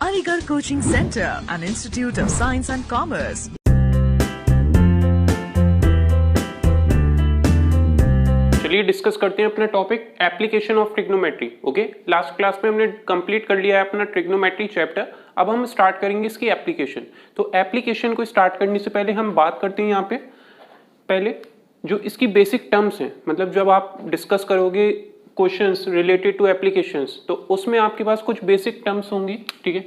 Aligarh Coaching Center, an institute of science and commerce. चलिए discuss करते हैं अपना topic application of trigonometry. Okay, last class में हमने कंप्लीट कर लिया है अपना ट्रिग्नोमेट्री चैप्टर। अब हम स्टार्ट करेंगे इसकी एप्लीकेशन। तो एप्लीकेशन को स्टार्ट करने से पहले हम बात करते हैं यहाँ पे पहले जो इसकी बेसिक टर्म्स हैं, मतलब जब आप डिस्कस करोगे क्वेश्चंस रिलेटेड टू एप्लीकेशंस तो उसमें आपके पास कुछ बेसिक टर्म्स होंगी। ठीक है,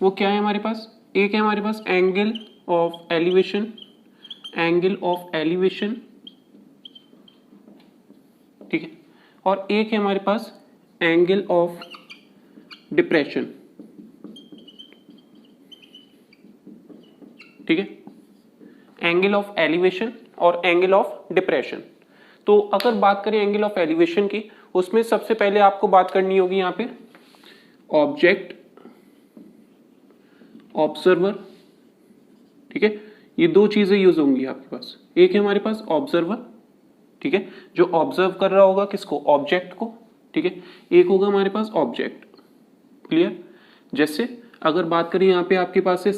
वो क्या है हमारे पास? एक है हमारे पास angle of elevation, angle of elevation, ठीक है, और एक है हमारे पास एंगल ऑफ डिप्रेशन। ठीक है, एंगल ऑफ एलिवेशन और एंगल ऑफ डिप्रेशन। तो अगर बात करें एंगल ऑफ एलिवेशन की, उसमें सबसे पहले आपको बात करनी होगी यहाँ पे ऑब्जेक्ट, ऑब्जर्वर। ठीक है, ये दो चीजें यूज होंगी आपके पास। एक है हमारे पास ऑब्जर्वर, ठीक है, जो ऑब्जर्व कर रहा होगा किसको? ऑब्जेक्ट को। ठीक है, एक होगा हमारे पास ऑब्जेक्ट। क्लियर? जैसे अगर बात करें यहाँ पे आपके पास से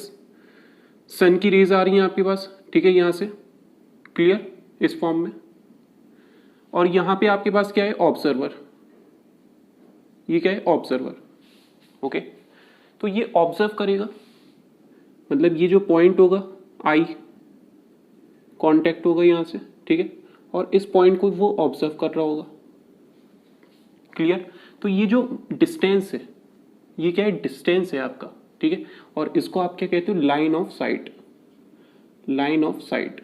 सन की रेज आ रही है आपके पास, ठीक है, यहाँ से, क्लियर, इस फॉर्म में, और यहां पे आपके पास क्या है? ऑब्जर्वर। ये क्या है? ऑब्जर्वर। ओके, तो ये ऑब्जर्व करेगा, मतलब ये जो पॉइंट होगा आई कांटेक्ट होगा यहां से, ठीक है, और इस पॉइंट को वो ऑब्जर्व कर रहा होगा। क्लियर? तो ये जो डिस्टेंस है, ये क्या है? डिस्टेंस है आपका। ठीक है, और इसको आप क्या कहते हो? Line of site, line of site.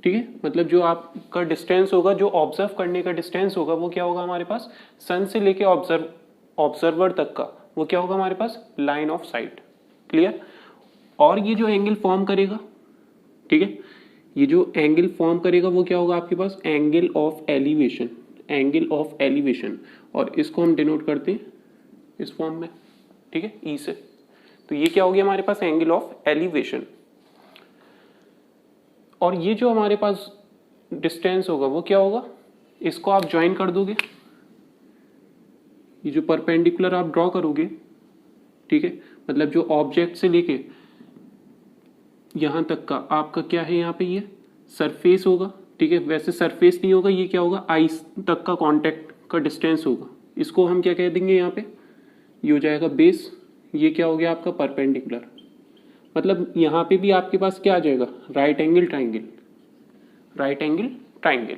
ठीक है, मतलब जो आपका डिस्टेंस होगा, जो ऑब्जर्व करने का डिस्टेंस होगा, वो क्या होगा हमारे पास? सन से लेके ऑब्जर्वर तक का वो क्या होगा हमारे पास? Line of sight. क्लियर? और ये जो एंगल फॉर्म करेगा, ठीक है, ये जो एंगल फॉर्म करेगा वो क्या होगा आपके पास? Angle of elevation, angle of elevation, और इसको हम डिनोट करते हैं इस फॉर्म में, ठीक है, ई से। तो ये क्या होगी हमारे पास? Angle of elevation. और ये जो हमारे पास डिस्टेंस होगा वो क्या होगा? इसको आप ज्वाइन कर दोगे, ये जो परपेंडिकुलर आप ड्रॉ करोगे, ठीक है, मतलब जो ऑब्जेक्ट से लेके यहां तक का आपका क्या है? यहाँ पे ये सरफेस होगा। ठीक है, वैसे सरफेस नहीं होगा, ये क्या होगा? आई तक का कांटेक्ट का डिस्टेंस होगा। इसको हम क्या कह देंगे यहाँ पे? ये हो जाएगा बेस। ये क्या हो गया आपका? परपेंडिकुलर। मतलब यहाँ पे भी आपके पास क्या आ जाएगा? Right angle triangle, right angle triangle.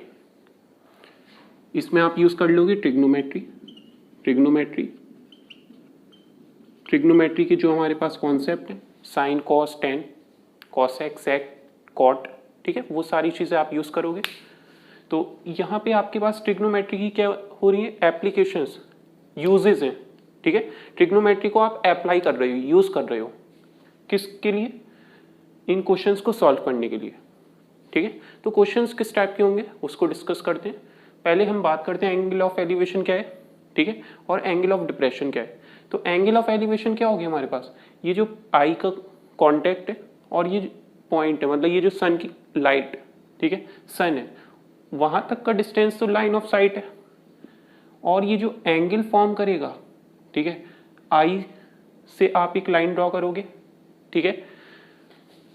इसमें आप यूज कर लोगे ट्रिग्नोमेट्री, ट्रिग्नोमेट्री, ट्रिग्नोमेट्री के जो हमारे पास कॉन्सेप्ट है, साइन, कॉस, टेन, कॉसेक, सेक, कॉट, ठीक है, वो सारी चीजें आप यूज करोगे। तो यहाँ पे आपके पास ट्रिग्नोमेट्री की क्या हो रही है? एप्लीकेशंस, यूजेस हैं। ठीक है, ट्रिग्नोमेट्री को आप अप्लाई कर रहे हो, यूज कर रहे हो, किसके लिए? इन क्वेश्चंस को सॉल्व करने के लिए। ठीक है, तो क्वेश्चंस किस टाइप के होंगे उसको डिस्कस करते हैं। पहले हम बात करते हैं एंगल ऑफ एलिवेशन क्या है, ठीक है, और एंगल ऑफ डिप्रेशन क्या है। तो एंगल ऑफ एलिवेशन क्या होगी हमारे पास? ये जो आई का कांटेक्ट है और ये पॉइंट है, मतलब ये जो सन की लाइट, ठीक है, सन है, वहां तक का डिस्टेंस तो लाइन ऑफ साइट है। और ये जो एंगल फॉर्म करेगा, ठीक है, आई से आप एक लाइन ड्रॉ करोगे, ठीक है,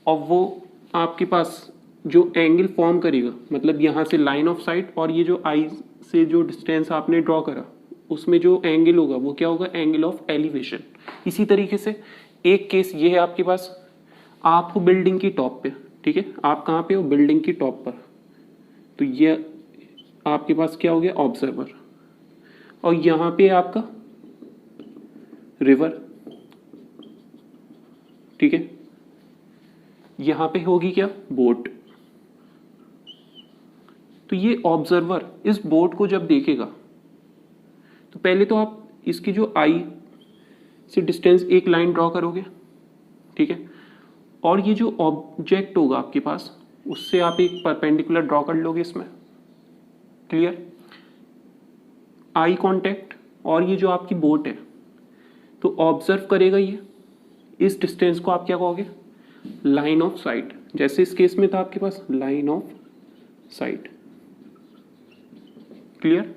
और वो आपके पास जो एंगल फॉर्म करेगा, मतलब यहां से लाइन ऑफ साइट, और ये जो आई से जो डिस्टेंस आपने ड्रॉ करा, उसमें जो एंगल होगा वो क्या होगा? Angle of elevation. इसी तरीके से एक केस ये है आपके पास, आप हो बिल्डिंग की टॉप पे, ठीक है, आप कहाँ पे हो? बिल्डिंग की टॉप पर। तो ये आपके पास क्या हो गया? ऑब्जर्वर। और यहां पे आपका रिवर, ठीक है, यहां पे होगी क्या? बोट। तो ये ऑब्जर्वर इस बोट को जब देखेगा तो पहले तो आप इसकी जो आई से डिस्टेंस एक लाइन ड्रॉ करोगे, ठीक है, और ये जो ऑब्जेक्ट होगा आपके पास उससे आप एक परपेंडिकुलर ड्रॉ कर लोगे इसमें। क्लियर? आई कांटेक्ट और ये जो आपकी बोट है, तो ऑब्जर्व करेगा ये, इस डिस्टेंस को आप क्या कहोगे? Line of site. जैसे इस केस में था आपके पास लाइन ऑफ साइट। क्लियर?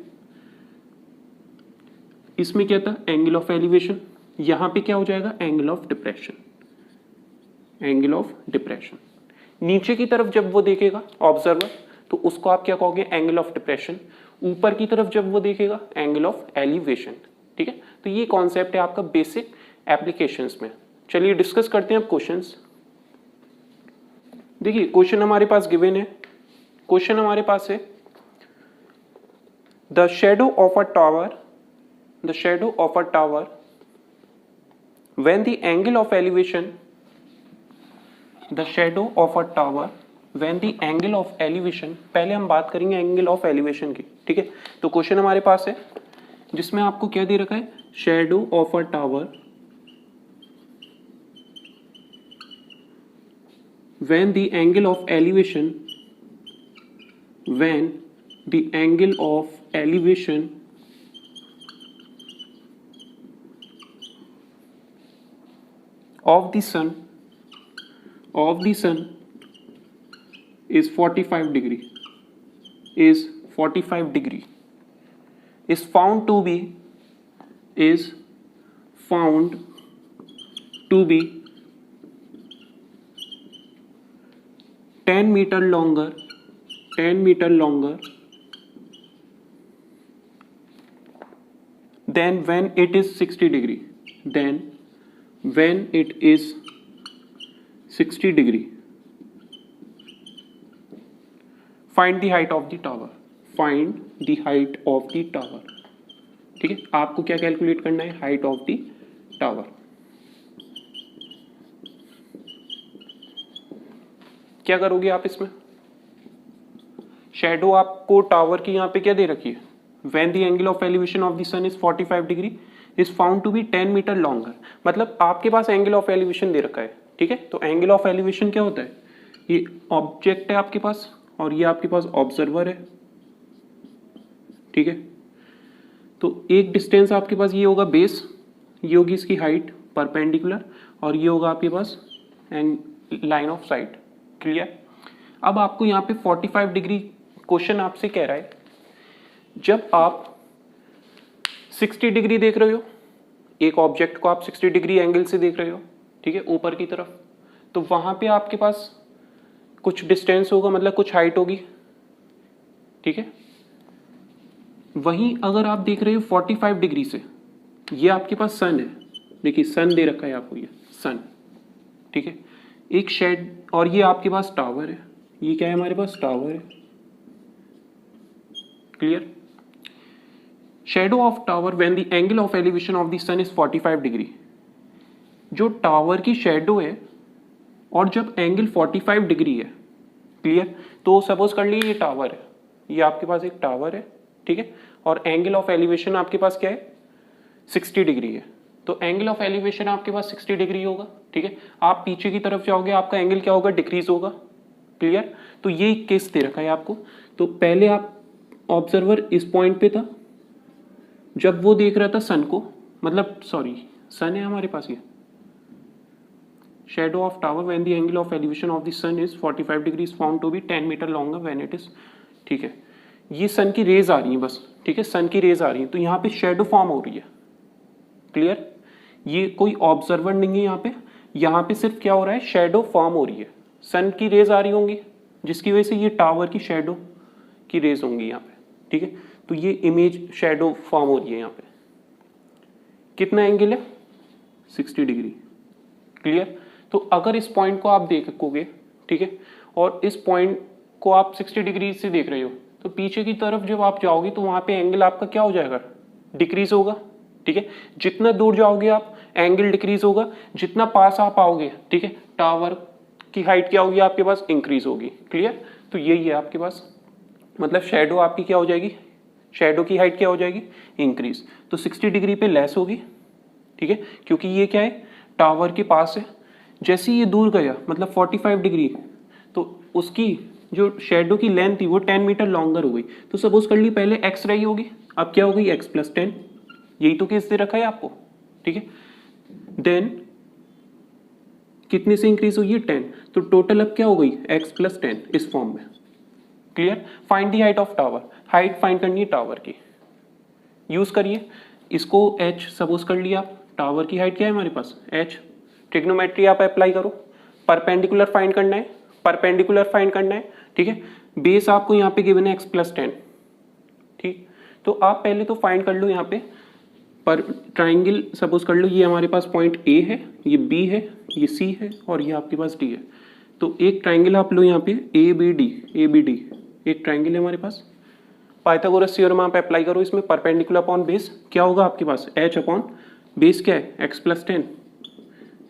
इसमें क्या था? एंगल ऑफ एलिवेशन, यहां पे क्या हो जाएगा, angle of depression, angle of depression. नीचे की तरफ जब वो देखेगा ऑब्जर्वर तो उसको आप क्या कहोगे, एंगल ऑफ डिप्रेशन। ऊपर की तरफ जब वो देखेगा, एंगल ऑफ एलिवेशन। ठीक है, तो ये कॉन्सेप्ट है आपका बेसिक एप्लीकेशंस में। चलिए डिस्कस करते हैं अब क्वेश्चंस। देखिए क्वेश्चन हमारे पास गिवन है, क्वेश्चन हमारे पास है the shadow of a tower, the shadow of a tower when the angle of elevation, the shadow of a tower when the angle of elevation, पहले हम बात करेंगे एंगल ऑफ एलिवेशन की। ठीक है, तो क्वेश्चन हमारे पास है जिसमें आपको क्या दे रखा है, shadow of a tower when the angle of elevation, when the angle of elevation of the sun is 45 degree, is 45 degree, is found to be 10 meter longer, 10 meter longer than when it is 60 degree, then when it is 60 degree. Find the height of the tower, find the height of the tower। ठीक है, आपको क्या calculate करना है, height of the tower. क्या करोगे आप इसमें, शेडो आपको टावर की यहाँ पे क्या दे रखी है, when the angle of elevation of the sun is 45 degree is found to be 10 meter longer, मतलब आपके पास एंगल ऑफ एलिवेशन दे रखा है। ठीक है, तो एंगल ऑफ एलिवेशन क्या होता है, ये ऑब्जेक्ट है आपके पास और ये आपके पास ऑब्जर्वर है। ठीक है, तो एक डिस्टेंस आपके पास ये होगा बेस, ये होगी इसकी हाइट परपेंडिकुलर, और ये होगा आपके पास लाइन ऑफ साइट। क्लियर। अब आपको यहाँ पे 45 डिग्री क्वेश्चन आपसे कह रहा है, जब आप 60 डिग्री देख रहे हो, एक ऑब्जेक्ट को आप 60 डिग्री एंगल से देख रहे हो, ठीक है, ऊपर की तरफ, तो वहां पे आपके पास कुछ डिस्टेंस होगा, मतलब कुछ हाइट होगी। ठीक है, वहीं अगर आप देख रहे हो 45 डिग्री से, ये आपके पास सन है, देखिए सन दे रखा है आपको, ये सन। ठीक है, एक शेड, और ये आपके पास टावर है, ये क्या है हमारे पास, टावर है। Clear. Shadow of tower when the angle of elevation of the sun is 45 degree, जो टावर की शेडो है और जब एंगल 45 डिग्री है। क्लियर। तो सपोज कर लीजिए ये टावर है, ये आपके पास एक टावर है, ठीक है, और एंगल ऑफ एलिवेशन आपके पास क्या है, 60 डिग्री है। तो एंगल ऑफ एलिवेशन आपके पास 60 डिग्री होगा। ठीक है, आप पीछे की तरफ जाओगे, आपका एंगल क्या होगा, डिक्रीज होगा। क्लियर। तो ये केस दे रखा है आपको। तो पहले आप ऑब्जर्वर इस पॉइंट पे था, जब वो देख रहा था सन को, मतलब सॉरी सन है हमारे पास, ये shadow of tower when the angle of elevation of the sun is 45 degree is found to be 10 meter longer when it is. ठीक है, ये सन की रेज आ रही है बस। ठीक है, सन की रेज आ रही है, तो यहाँ पे शेडो फॉर्म हो रही है। क्लियर। ये कोई ऑब्जर्वर नहीं है यहाँ पे सिर्फ क्या हो रहा है, शेडो फॉर्म हो रही है। सन की रेज आ रही होंगी जिसकी वजह से ये टावर की शेडो की रेज होंगी यहाँ पे। ठीक है, तो ये इमेज शेडो फॉर्म हो रही है यहाँ पे। कितना एंगल है, 60 डिग्री। क्लियर। तो अगर इस पॉइंट को आप देखोगे, ठीक है, और इस पॉइंट को आप 60 डिग्री से देख रहे हो, तो पीछे की तरफ जब आप जाओगे तो वहां पे एंगल आपका क्या हो जाएगा, डिक्रीज होगा। ठीक है, जितना दूर जाओगे आप एंगल डिक्रीज होगा, जितना पास आप आओगे, ठीक है, टावर की हाइट क्या होगी आपके पास, इंक्रीज होगी। क्लियर। तो यही है आपके पास, मतलब शेडो आपकी क्या हो जाएगी, शेडो की हाइट क्या हो जाएगी, इंक्रीज। तो 60 डिग्री पे लेस होगी। ठीक है, क्योंकि ये क्या है, टावर के पास है। जैसे ये दूर गया, मतलब 45 डिग्री, तो उसकी जो शेडो की लेंथ थी वो 10 मीटर लॉन्गर हो गई। तो सपोज कर ली पहले एक्स रही होगी, अब क्या हो गई, एक्स प्लस 10। यही तो केस दे रखा है आपको। ठीक है, देन कितने से इंक्रीज हुई है, 10। तो टोटल अब क्या हो गई, एक्स प्लस 10 इस फॉर्म में। Clear. Find the height of tower, height find करनी है टावर की। यूज करिए इसको, एच सपोज कर लिया आप, टावर की हाइट क्या है हमारे पास h। ट्रिग्नोमेट्री आप अप्लाई करो, परपेंडिकुलर फाइंड करना है, परपेंडिकुलर फाइंड करना है, ठीक है। बेस आपको यहाँ पे गिवन है x+10, ठीक। तो आप पहले तो फाइंड कर लो यहाँ पे पर ट्राइंगल, सपोज कर लो ये हमारे पास पॉइंट A है, ये B है, ये C है और ये आपके पास D है। तो एक ट्राइंगल आप लो यहाँ पे ABD, एक ट्राइंगल है हमारे पास। पाइथागोरस थ्योरम आप अप्लाई करो इसमें, परपेंडिकुलर अपॉन बेस क्या होगा आपके पास h अपॉन बेस क्या है x+10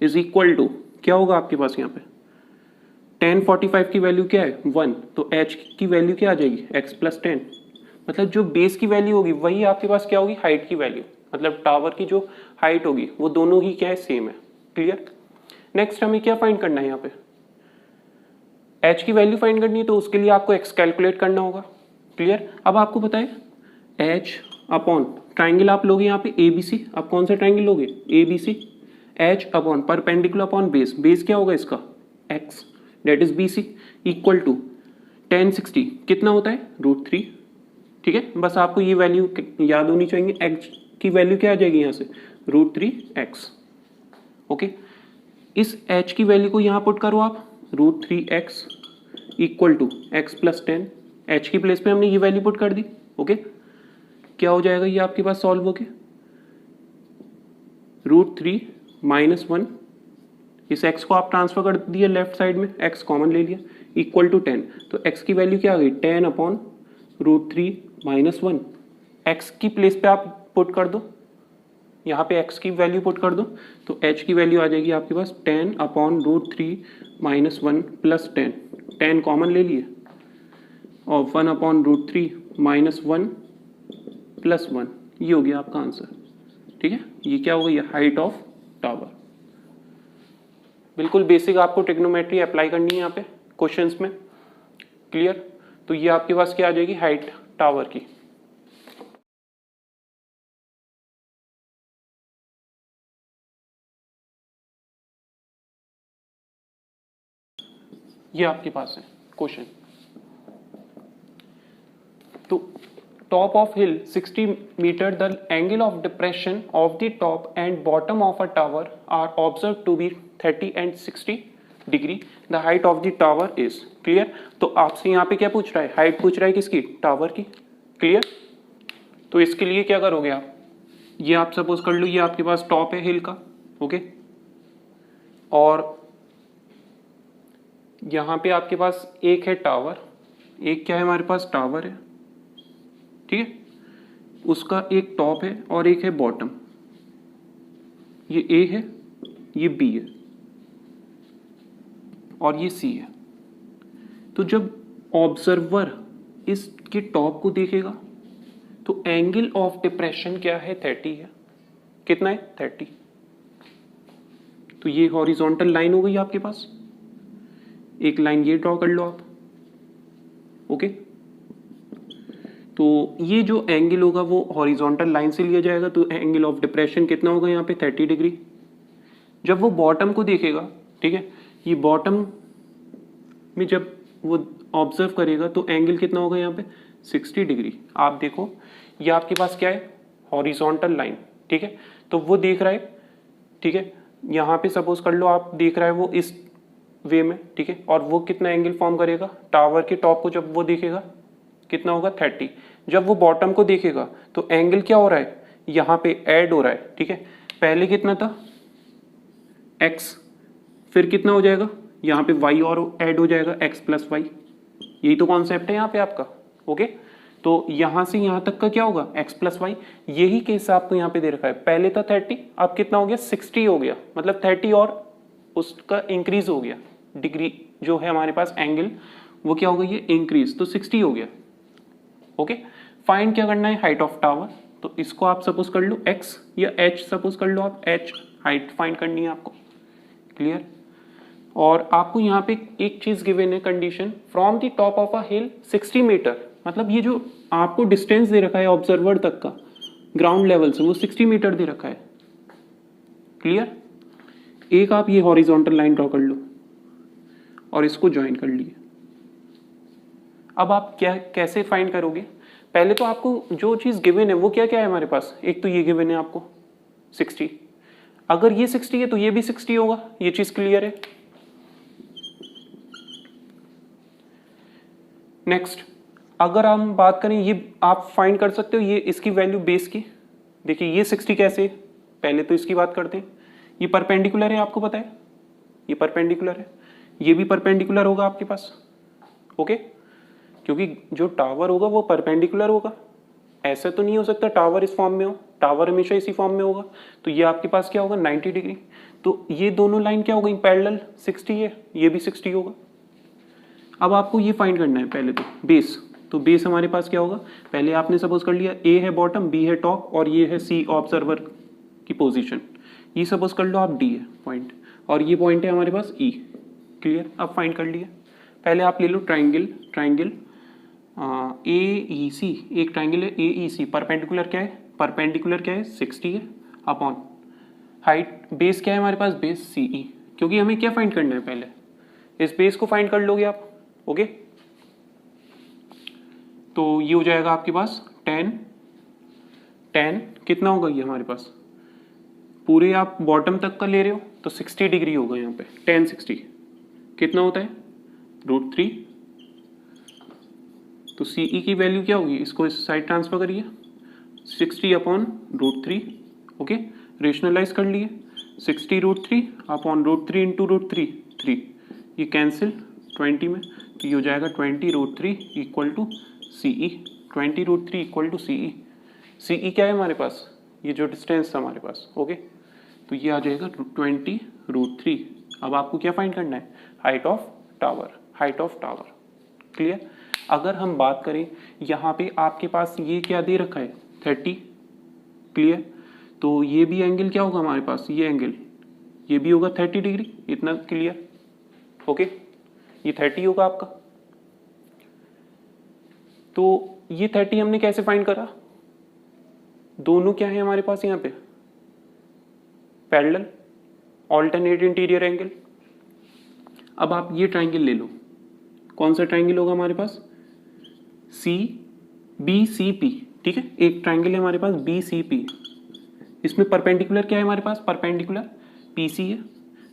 इज इक्वल टू क्या होगा आपके पास यहाँ पे tan 45 की वैल्यू क्या है 1, तो h की वैल्यू क्या आ जाएगी x+10। मतलब जो बेस की वैल्यू होगी वही आपके पास क्या होगी हाइट की वैल्यू, मतलब टावर की जो हाइट होगी वो दोनों ही क्या है सेम है। क्लियर। नेक्स्ट हमें क्या फाइंड करना है यहाँ पे h की वैल्यू फाइंड करनी है, तो उसके लिए आपको x कैलकुलेट करना होगा। क्लियर। अब आपको पता है h अपॉन ट्राइंगल आप लोगे यहाँ पे ABC, आप कौन सा ट्राइंगल लोगे ABC, h upon perpendicular upon base, base क्या होगा इसका x that is BC equal to tan 60 कितना होता है √3, ठीक है। बस आपको ये वैल्यू याद होनी चाहिए, x की वैल्यू क्या आ जाएगी यहाँ से √3x। ओके, इस h की वैल्यू को यहाँ पुट करो आप √3x equal to x+10, h की प्लेस पे हमने ये वैल्यू पुट कर दी। ओके, क्या हो जाएगा ये आपके पास सॉल्व होके √3 - 1, इस x को आप ट्रांसफर कर दिए लेफ्ट साइड में, x कॉमन ले लिया इक्वल टू 10, तो x की वैल्यू क्या आ गई 10 अपॉन √3 - 1। x की प्लेस पे आप पुट कर दो, यहाँ पे x की वैल्यू पुट कर दो, तो h की वैल्यू आ जाएगी आपके पास 10 अपॉन √3 - 1 प्लस 10, 10 कॉमन ले लिए और 1 अपॉन √3 - 1 प्लस 1, ये हो गया आपका आंसर। ठीक है, ये क्या हो गई हाइट ऑफ टावर। बिल्कुल बेसिक आपको ट्रिग्नोमेट्री अप्लाई करनी है यहाँ पे क्वेश्चंस में। क्लियर। तो ये आपके पास क्या आ जाएगी हाइट टावर की। ये आपके पास है क्वेश्चन। तो top of hill 60 meter, the angle of depression of the top and bottom of a tower are observed to be 30 and 60 degree. The height of the tower is clear। तो आपसे यहाँ पे क्या पूछ रहा है हाइट पूछ रहा है किसकी टावर की। क्लियर। तो इसके लिए क्या करोगे आप, ये आप सपोज कर लो ये आपके पास टॉप है हिल का। ओके, और यहाँ पे आपके पास एक है टावर, एक क्या है हमारे पास टावर है, ठीक है, उसका एक टॉप है और एक है बॉटम। ये A है, ये B है और ये C है। तो जब ऑब्जर्वर इसके टॉप को देखेगा तो एंगल ऑफ डिप्रेशन क्या है 30 है। कितना है 30। तो ये हॉरिजॉन्टल लाइन हो गई आपके पास, एक लाइन ये ड्रॉ कर लो आप। ओके, तो ये जो एंगल होगा वो हॉरिजॉन्टल लाइन से लिया जाएगा, तो एंगल ऑफ डिप्रेशन कितना होगा यहाँ पे 30 डिग्री। जब वो बॉटम को देखेगा, ठीक है, ये बॉटम में जब वो ऑब्जर्व करेगा तो एंगल कितना होगा यहाँ पे 60 डिग्री। आप देखो ये आपके पास क्या है हॉरिजॉन्टल लाइन, ठीक है, तो वो देख रहा है, ठीक है, यहाँ पे सपोज कर लो आप देख रहा है वो इस वे में, ठीक है, और वो कितना एंगल फॉर्म करेगा टावर के टॉप को जब वो देखेगा कितना होगा 30। जब वो बॉटम को देखेगा तो एंगल क्या हो रहा है यहाँ पे ऐड हो रहा है, ठीक है, पहले कितना था x, फिर कितना हो जाएगा यहाँ पे y और ऐड हो जाएगा x + y। यही तो कॉन्सेप्ट है यहाँ पे आपका। ओके, तो यहाँ से यहाँ तक का क्या होगा x + y। यही केस आपको यहाँ पे दे रखा है, पहले था 30, अब कितना हो गया 60 हो गया, मतलब 30 और उसका इंक्रीज हो गया डिग्री जो है हमारे पास एंगल वो क्या हो गई है इंक्रीज, तो 60 हो गया। ओके, फाइंड क्या करना है हाइट ऑफ टावर, तो इसको आप सपोज कर लो x या h सपोज कर लो आप, h हाइट फाइंड करनी है आपको। क्लियर। और आपको यहाँ पे एक चीज गिवन है condition, from the top of a hill 60 meter, मतलब ये जो आपको डिस्टेंस दे रखा है ऑब्जर्वर तक का ग्राउंड लेवल से वो 60 मीटर दे रखा है। क्लियर। एक आप ये हॉरिजॉन्टल लाइन ड्रॉ कर लो और इसको ज्वाइन कर लिए। अब आप क्या कैसे फाइंड करोगे, पहले तो आपको जो चीज गिवन है वो क्या क्या है हमारे पास, एक तो ये गिवन है आपको 60, अगर ये 60 है तो ये भी 60 होगा, ये चीज क्लियर है। नेक्स्ट, अगर हम बात करें, ये आप फाइंड कर सकते हो ये इसकी वैल्यू बेस की। देखिए ये 60 कैसे है, पहले तो इसकी बात करते हैं। ये परपेंडिकुलर है, आपको पता है ये परपेंडिकुलर है, ये भी परपेंडिकुलर होगा आपके पास, ओके, क्योंकि जो टावर होगा वो परपेंडिकुलर होगा। ऐसा तो नहीं हो सकता टावर इस फॉर्म में हो, टावर हमेशा इसी फॉर्म में होगा। तो ये आपके पास क्या होगा 90 डिग्री। तो ये दोनों लाइन क्या हो गई पैरेलल, 60 है, ये भी 60 होगा। अब आपको ये फाइंड करना है पहले तो बेस। तो बेस हमारे पास क्या होगा, पहले आपने सपोज कर लिया ए है बॉटम, बी है टॉप और ये है सी ऑब्जर्वर की पोजीशन। ये सपोज कर लो आप डी है पॉइंट और ये पॉइंट है हमारे पास ई। क्लियर, अब फाइंड कर लिया। पहले आप ले लो ट्राइंगल ए ई सी, एक ट्राइंगल है ए ई सी। परपेंडिकुलर क्या है, परपेंडिकुलर क्या है 60 है अपॉन हाइट, बेस क्या है हमारे पास, बेस सी ई। क्योंकि हमें क्या फाइंड करना है, पहले इस बेस को फाइंड कर लोगे आप, ओके। तो ये हो जाएगा आपके पास 10 कितना होगा ये हमारे पास, पूरे आप बॉटम तक का ले रहे हो तो 60 डिग्री होगा यहाँ पे। 10 60 कितना होता है √3। तो सीई की वैल्यू क्या होगी, इसको इस साइड ट्रांसफर करिए, 60 अपॉन √3, ओके। रेशनलाइज कर लिए, 60 √3 अपॉन √3 इंटू √3 3, ये कैंसिल 20 में, तो ये हो जाएगा 20 √3 equal to CE. 20 √3 equal to CE. CE क्या है हमारे पास, ये जो डिस्टेंस था हमारे पास, ओके। तो ये आ जाएगा 20 √3। अब आपको क्या फाइंड करना है, height of tower, height of tower. Clear. अगर हम बात करें यहाँ पे आपके पास ये क्या दे रखा है 30, क्लियर। तो ये भी एंगल क्या होगा हमारे पास, ये एंगल ये भी होगा 30 डिग्री, इतना क्लियर, ओके। ये 30 होगा आपका। तो ये 30 हमने कैसे फाइंड करा, दोनों क्या है हमारे पास यहाँ पे पैरेलल, ऑल्टरनेट इंटीरियर एंगल। अब आप ये ट्राइंगल ले लो, कौन सा ट्राइंगल होगा हमारे पास, सी बी सी पी, ठीक है। एक ट्राइंगल है हमारे पास बी सी पी, इसमें परपेंडिकुलर क्या है हमारे पास, परपेंडिकुलर पी सी है।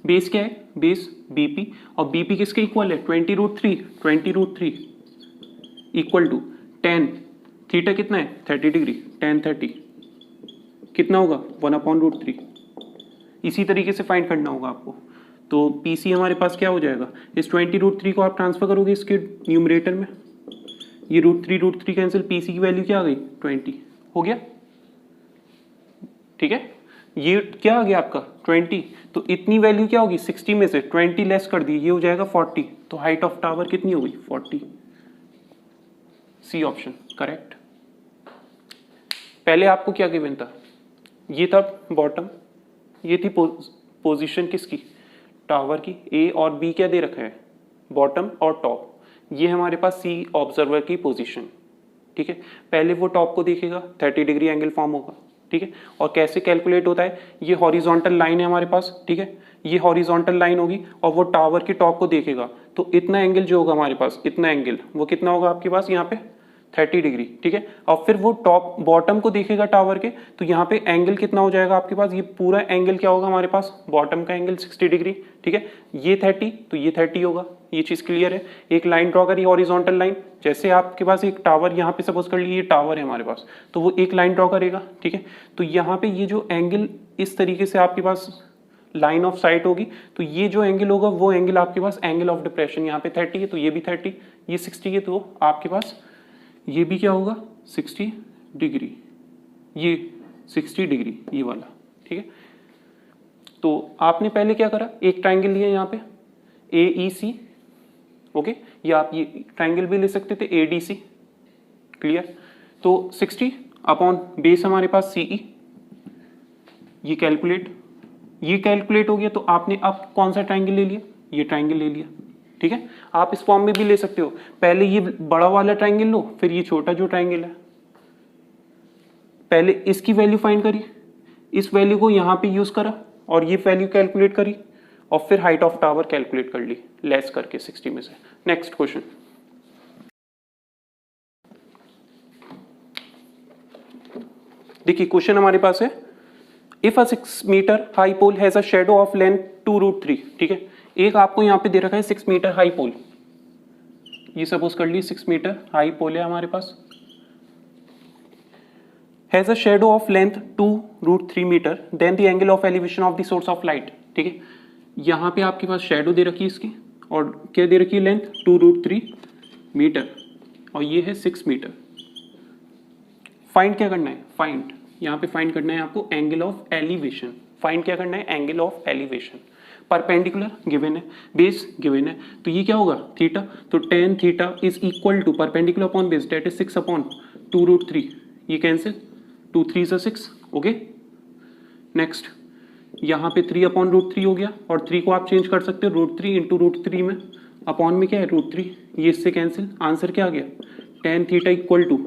बेस क्या है, बेस बी पी, और बी पी किसके इक्वल है 20 √3, 20 √3 इक्वल टू 10, थीटा कितना है 30 डिग्री, 10 30 कितना होगा 1/√3। इसी तरीके से फाइंड करना होगा आपको। तो पी सी हमारे पास क्या हो जाएगा, इस 20 √3 को आप ट्रांसफर करोगे इसके न्यूमरेटर में, ये √3 कैंसिल, पी सी की वैल्यू क्या आ गई 20 हो गया, ठीक है। ये क्या आ गया आपका 20, तो इतनी वैल्यू क्या होगी 60 में से 20 लेस कर दी, ये हो जाएगा 40। तो हाइट ऑफ टावर कितनी हो गई 40, सी ऑप्शन करेक्ट। पहले आपको क्या गिवन था, ये था बॉटम, ये थी पोजीशन किसकी, टावर की। ए और बी क्या दे रखा है, बॉटम और टॉप। ये हमारे पास सी ऑब्जर्वर की पोजीशन, ठीक है। पहले वो टॉप को देखेगा, 30 डिग्री एंगल फॉर्म होगा, ठीक है। और कैसे कैलकुलेट होता है, ये हॉरिजॉन्टल लाइन है हमारे पास, ठीक है। ये हॉरिजॉन्टल लाइन होगी और वो टावर के टॉप को देखेगा, तो इतना एंगल जो होगा हमारे पास, इतना एंगल वो कितना होगा आपके पास यहाँ पे 30 डिग्री, ठीक है। और फिर वो टॉप बॉटम को देखेगा टावर के, तो यहाँ पे एंगल कितना हो जाएगा आपके पास, ये पूरा एंगल क्या होगा हमारे पास, बॉटम का एंगल 60 डिग्री, ठीक है। ये 30 तो ये 30 होगा, ये चीज क्लियर है। एक लाइन ड्रॉ करी हॉरिजॉन्टल लाइन, जैसे आपके पास एक टावर यहाँ पे सपोज कर लीजिए, ये टावर है हमारे पास, तो वो एक लाइन ड्रॉ करेगा, ठीक है। तो यहाँ पे ये जो एंगल इस तरीके से आपके पास लाइन ऑफ साइट होगी, तो ये जो एंगल होगा वो एंगल आपके पास एंगल ऑफ डिप्रेशन, यहाँ पे 30 है तो ये भी 30, ये 60 है तो आपके पास ये भी क्या होगा 60 डिग्री, ये 60 डिग्री ये वाला, ठीक है। तो आपने पहले क्या करा, एक ट्राइंगल लिया यहाँ पे ए ई सी, ओके, या आप ये ट्राइंगल भी ले सकते थे ए डी सी, क्लियर। तो 60 अपॉन बेस हमारे पास सीई, ये कैलकुलेट हो गया। तो आपने अब कौन सा ट्राइंगल ले लिया, ये ट्राइंगल ले लिया, ठीक है। आप इस फॉर्म में भी ले सकते हो, पहले ये बड़ा वाला ट्राइंगल लो, फिर ये छोटा जो ट्राइंगल है, पहले इसकी वैल्यू फाइंड करी, इस वैल्यू को यहां पे यूज करा और ये वैल्यू कैलकुलेट करी, और फिर हाइट ऑफ टावर कैलकुलेट कर ली लेस करके 60 में से। नेक्स्ट क्वेश्चन, देखिए क्वेश्चन हमारे पास है, if a 6 meter high pole has a shadow of length 2√3, ठीक है, एक आपको यहाँ पे दे रखा है 6 मीटर हाई पोल, ये सपोज कर ली 6 मीटर हाई पोल है हमारे पास, has a shadow of length 2√3 metre, then the angle of elevation of the source of light, ठीक है, यहाँ पे आपके पास शेडो दे रखी है इसकी, और क्या दे रखी है लेंथ 2√3 मीटर, और ये है 6 मीटर। फाइंड क्या करना है, फाइंड यहाँ पे फाइंड करना है आपको एंगल ऑफ एलिवेशन, फाइंड क्या करना है, angle of elevation. Perpendicular given है, बेस गिवन है, तो ये क्या होगा थीटा, तो tan theta is equal to perpendicular upon base that is 6 upon 2√3, ये कैंसिल, 2 3 6, ओके। नेक्स्ट यहाँ पे 3 अपॉन √3 हो गया, और 3 को आप चेंज कर सकते हो √3 इंटू √3 में, अपॉन में क्या है √3, ये इससे कैंसिल, आंसर क्या आ गया, tan थीटा इक्वल टू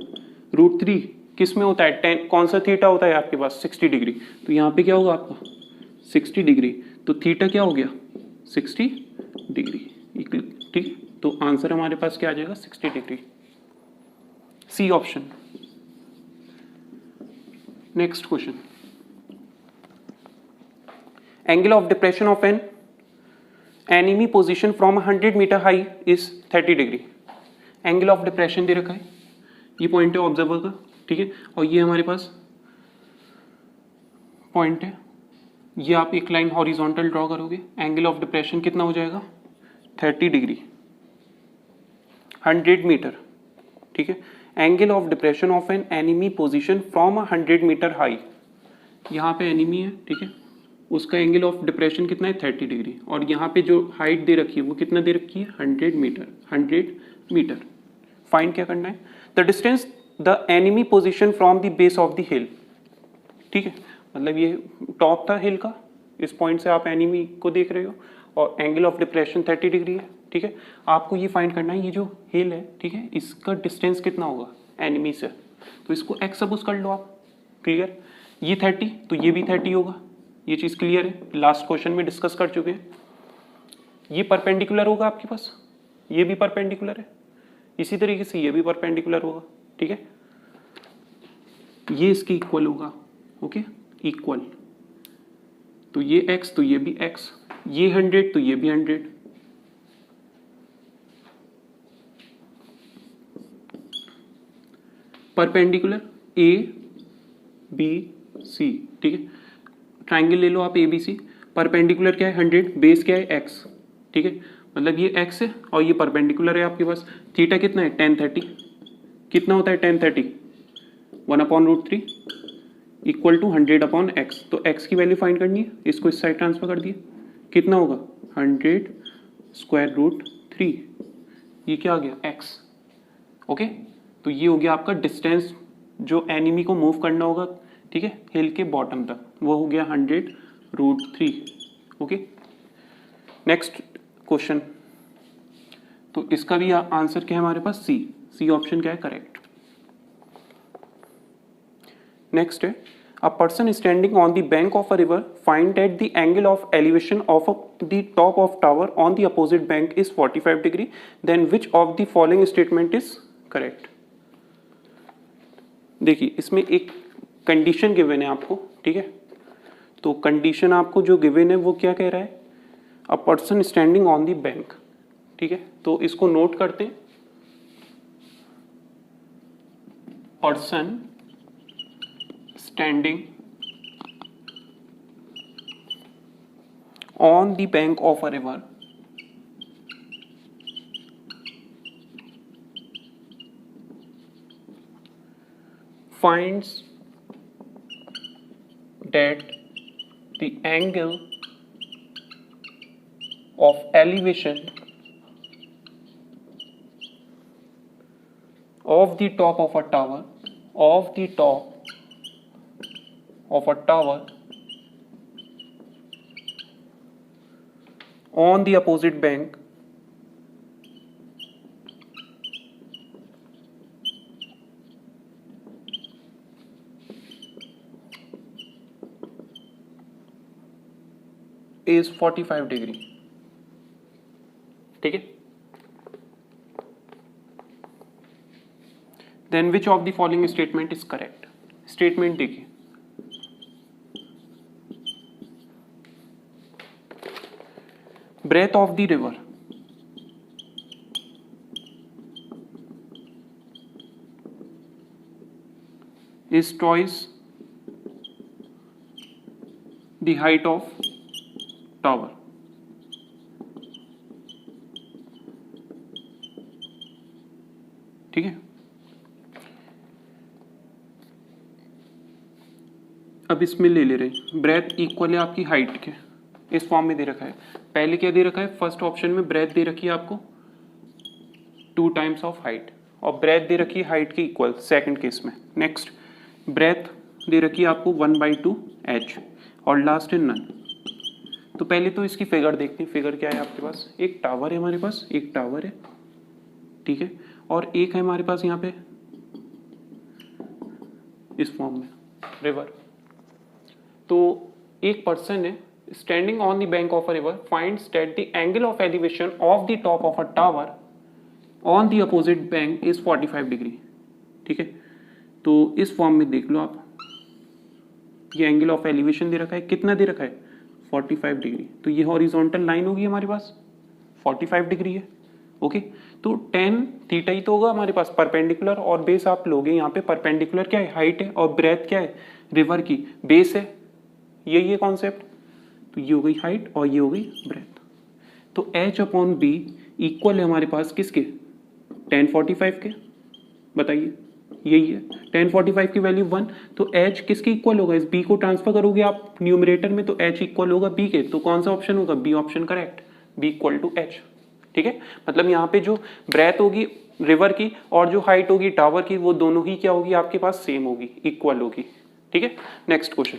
√3 किस में होता है, tan कौन सा थीटा होता है आपके पास 60 डिग्री, तो यहाँ पे क्या होगा आपका 60 डिग्री, तो थीटा क्या हो गया 60 डिग्री, ठीक है, तो आंसर हमारे पास क्या आ जाएगा 60 degree, C option. Next question, angle of depression of an enemy position from 100 metre high is 30 degree, angle of depression दे रखा है, ये पॉइंट है ऑब्जर्वर का, ठीक है, और ये हमारे पास पॉइंट है, ये आप एक लाइन हॉरिजॉन्टल ड्रॉ करोगे, एंगल ऑफ डिप्रेशन कितना हो जाएगा 30 डिग्री 100 मीटर, ठीक है, angle of depression of an enemy position from 100 metre high, यहाँ पे एनिमी है, ठीक है, उसका एंगल ऑफ डिप्रेशन कितना है 30 डिग्री, और यहाँ पे जो हाइट दे रखी है वो कितना दे रखी है 100 मीटर। फाइंड क्या करना है, the distance the enemy position from the base of the हिल, ठीक है, मतलब ये टॉप था हिल का, इस पॉइंट से आप एनिमी को देख रहे हो, और एंगल ऑफ डिप्रेशन 30 डिग्री है, ठीक है, आपको ये फाइंड करना है ये जो हिल है, ठीक है, इसका डिस्टेंस कितना होगा एनिमी से, तो इसको एक्स सपोज कर लो आप, क्लियर, ये 30 तो ये भी 30 होगा, ये चीज़ क्लियर है, लास्ट क्वेश्चन में डिस्कस कर चुके हैं, ये परपेंडिकुलर होगा आपके पास, ये भी परपेंडिकुलर है, इसी तरीके से ये भी परपेंडिकुलर होगा, ठीक है, ये इसके इक्वल होगा, ओके, इक्वल, तो ये x तो ये भी x, ये 100 तो ये भी 100, परपेंडिकुलर ए बी सी, ठीक है, ट्राइंगल ले लो आप ए बी सी, परपेंडिकुलर क्या है 100, बेस क्या है x, ठीक है, मतलब ये x है और ये परपेंडिकुलर है आपके पास, थीटा कितना है tan 30, कितना होता है tan 30 1/√3 equal to 100 upon x, तो x की वैल्यू फाइंड करनी है, इसको इस साइड ट्रांसफर कर दिए, कितना होगा 100 √3, ये क्या आ गया x, ओके, तो ये हो गया आपका डिस्टेंस जो एनिमी को मूव करना होगा, ठीक है, हिल के बॉटम तक, वो हो गया 100√3, ओके। नेक्स्ट क्वेश्चन, तो इसका भी आंसर क्या है हमारे पास सी ऑप्शन क्या है करेक्ट। नेक्स्ट है, a person standing on the bank of a river find that the angle of elevation of the top of tower on the opposite bank is 45 degree, then which of the following statement is correct। देखिए इसमें एक condition given है आपको, ठीक है, तो condition आपको जो गिवन है वो क्या कह रहा है, a person standing on the bank, ठीक है, तो इसको नोट करते हैं, person standing on the bank of a river finds that the angle of elevation of the top of a tower on the opposite bank is 45 degree, ठीक है, then which of the following statement is correct, statement देखिए, breadth of the river is twice the height of tower. ठीक है, अब इसमें ले रहे breath equal है आपकी हाइट के, इस फॉर्म में दे रखा है। पहले क्या दे रखा है, फर्स्ट ऑप्शन में ब्रेथ दे रखी है आपको 2 टाइम्स ऑफ हाइट, और ब्रेथ दे रखी है हाइट के इक्वल सेकंड केस में। नेक्स्ट ब्रेथ दे रखी है आपको 1/2 h, और लास्ट है नन। तो पहले तो इसकी फिगर देखते हैं। फिगर क्या है आपके पास, एक टावर है हमारे पास, एक टावर है, ठीक है, और एक है हमारे पास यहाँ पे इस फॉर्म में रिवर। तो एक पर्सन है standing on the bank of a river, finds that the angle of elevation of the top of a tower on the opposite bank is 45 degree. ठीक है, तो इस फॉर्म में देख लो आप, ये एंगल ऑफ एलिवेशन दे रखा है, कितना दे रखा है 45 डिग्री। तो ये हॉरिजॉन्टल लाइन होगी हमारे पास 45 डिग्री है। ओके, तो tan थीटा ही तो होगा हमारे पास परपेंडिकुलर, और बेस आप लोगे यहाँ पे परपेंडिकुलर क्या है, हाइट है, और ब्रेथ क्या है, रिवर की बेस है, यही है कॉन्सेप्ट। तो ये हो गई हाइट और ये हो गई ब्रेथ। तो h/b इक्वल है हमारे पास किसके, tan 45 के, बताइए यही है। tan 45 की वैल्यू 1, तो h किसके इक्वल होगा, इस b को ट्रांसफर करोगे आप न्यूमरेटर में, तो h इक्वल होगा b के। तो कौन सा ऑप्शन होगा, b option correct, b equal to h। ठीक है, मतलब यहाँ पे जो ब्रेथ होगी रिवर की और जो हाइट होगी टावर की, वो दोनों ही क्या होगी आपके पास, सेम होगी, इक्वल होगी। ठीक है, नेक्स्ट क्वेश्चन।